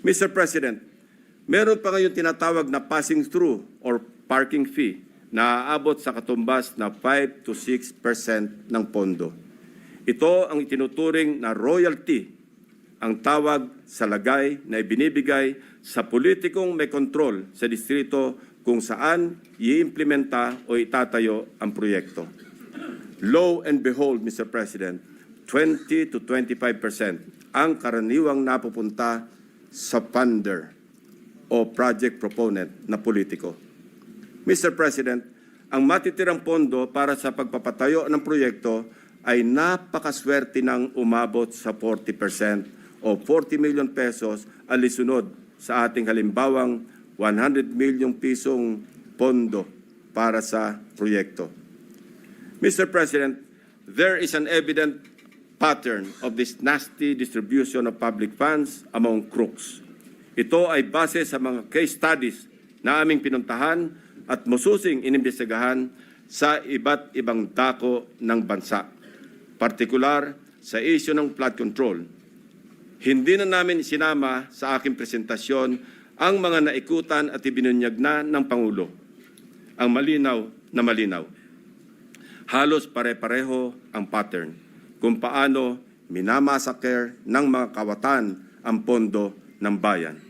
Mr. President, meron pa ngayon tinatawag na passing through or parking fee na aabot sa katumbas na 5 to 6% ng pondo. Ito ang itinuturing na royalty, ang tawag sa lagay na ibinibigay sa politikong may kontrol sa distrito kung saan i-implementa o itatayo ang proyekto. Lo and behold, Mr. President, 20 to 25% ang karaniwang napupunta sa funder o project proponent na politiko. Mr. President, ang matitirang pondo para sa pagpapatayo ng proyekto ay napakaswerte ng umabot sa 40% o 40 million pesos alisunod sa ating halimbawang 100 million pisong pondo para sa proyekto. Mr. President, there is an evident pattern of this nasty distribution of public funds among crooks. Ito ay base sa mga case studies na aming pinuntahan at masusing inimbestigahan sa iba't ibang dako ng bansa, partikular sa issue ng flood control. Hindi na namin sinama sa aking presentasyon ang mga naikutan at ibinunyag na ng Pangulo. Ang malinaw na malinaw. Halos pare-pareho ang pattern kung paano minamasaker ng mga kawatan ang pondo ng bayan.